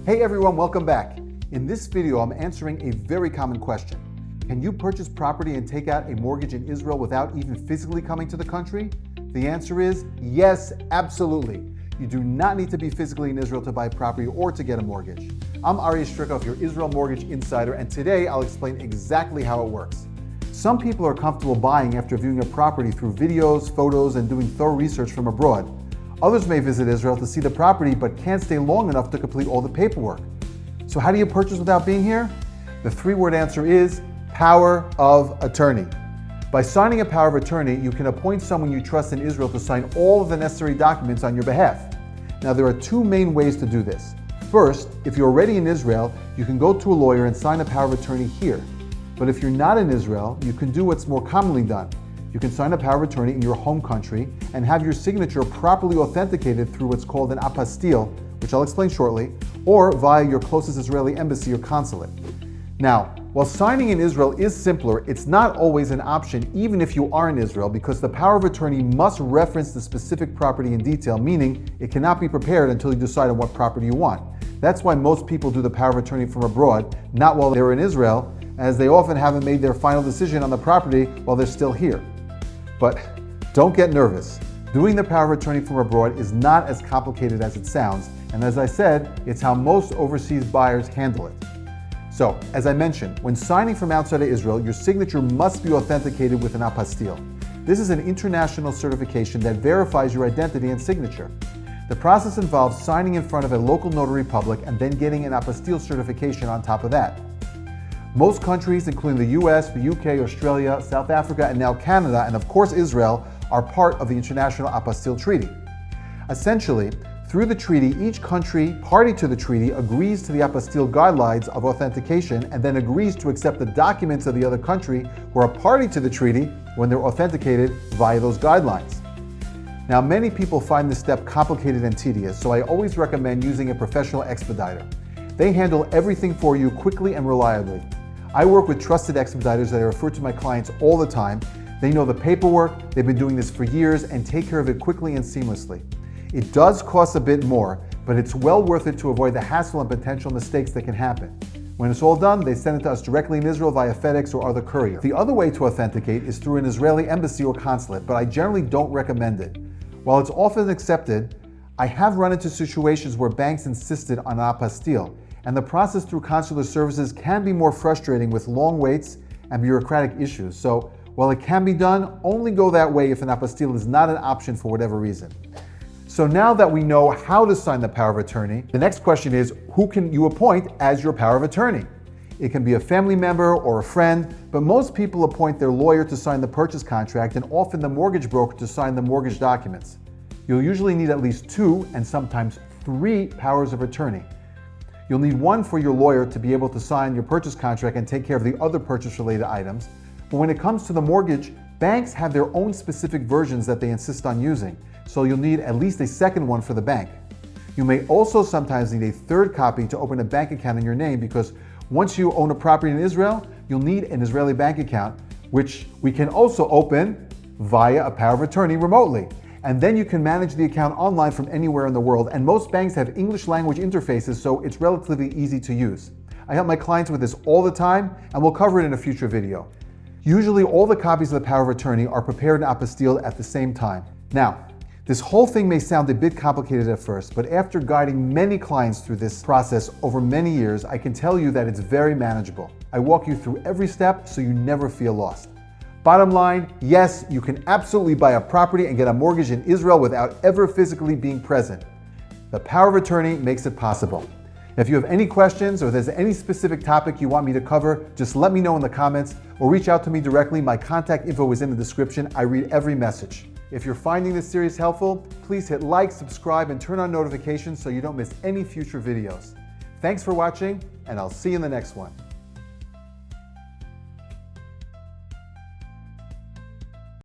Hey everyone, welcome back. In this video, I'm answering a very common question. Can you purchase property and take out a mortgage in Israel without even physically coming to the country? The answer is yes, absolutely. You do not need to be physically in Israel to buy property or to get a mortgage. I'm Aryeh Strickoff, your Israel Mortgage Insider, and today I'll explain exactly how it works. Some people are comfortable buying after viewing a property through videos, photos, and doing thorough research from abroad. Others may visit Israel to see the property but can't stay long enough to complete all the paperwork. So how do you purchase without being here? The three-word answer is power of attorney. By signing a power of attorney, you can appoint someone you trust in Israel to sign all of the necessary documents on your behalf. Now, there are two main ways to do this. First, if you're already in Israel, you can go to a lawyer and sign a power of attorney here. But if you're not in Israel, you can do what's more commonly done. You can sign a power of attorney in your home country and have your signature properly authenticated through what's called an apostille, which I'll explain shortly, or via your closest Israeli embassy or consulate. Now, while signing in Israel is simpler, it's not always an option even if you are in Israel, because the power of attorney must reference the specific property in detail, meaning it cannot be prepared until you decide on what property you want. That's why most people do the power of attorney from abroad, not while they're in Israel, as they often haven't made their final decision on the property while they're still here. But don't get nervous. Doing the power of attorney from abroad is not as complicated as it sounds, and as I said, it's how most overseas buyers handle it. So, as I mentioned, when signing from outside of Israel, your signature must be authenticated with an apostille. This is an international certification that verifies your identity and signature. The process involves signing in front of a local notary public and then getting an apostille certification on top of that. Most countries, including the US, the UK, Australia, South Africa, and now Canada, and of course Israel, are part of the International Apostille Treaty. Essentially, through the treaty, each country party to the treaty agrees to the apostille guidelines of authentication and then agrees to accept the documents of the other country who are party to the treaty when they're authenticated via those guidelines. Now, many people find this step complicated and tedious, so I always recommend using a professional expediter. They handle everything for you quickly and reliably. I work with trusted expediters that I refer to my clients all the time. They know the paperwork, they've been doing this for years, and take care of it quickly and seamlessly. It does cost a bit more, but it's well worth it to avoid the hassle and potential mistakes that can happen. When it's all done, they send it to us directly in Israel via FedEx or other courier. The other way to authenticate is through an Israeli embassy or consulate, but I generally don't recommend it. While it's often accepted, I have run into situations where banks insisted on an apostille, and the process through consular services can be more frustrating with long waits and bureaucratic issues. So while it can be done, only go that way if an apostille is not an option for whatever reason. So now that we know how to sign the power of attorney, the next question is, who can you appoint as your power of attorney? It can be a family member or a friend, but most people appoint their lawyer to sign the purchase contract and often the mortgage broker to sign the mortgage documents. You'll usually need at least 2 and sometimes 3 powers of attorney. You'll need one for your lawyer to be able to sign your purchase contract and take care of the other purchase-related items. But when it comes to the mortgage, banks have their own specific versions that they insist on using, so you'll need at least a second one for the bank. You may also sometimes need a third copy to open a bank account in your name, because once you own a property in Israel, you'll need an Israeli bank account, which we can also open via a power of attorney remotely. And then you can manage the account online from anywhere in the world, and most banks have English language interfaces, so it's relatively easy to use. I help my clients with this all the time, and we'll cover it in a future video. Usually all the copies of the power of attorney are prepared in apostille at the same time. Now, this whole thing may sound a bit complicated at first, but after guiding many clients through this process over many years, I can tell you that it's very manageable. I walk you through every step so you never feel lost. Bottom line, yes, you can absolutely buy a property and get a mortgage in Israel without ever physically being present. The power of attorney makes it possible. If you have any questions or there's any specific topic you want me to cover, just let me know in the comments or reach out to me directly. My contact info is in the description. I read every message. If you're finding this series helpful, please hit like, subscribe, and turn on notifications so you don't miss any future videos. Thanks for watching, and I'll see you in the next one.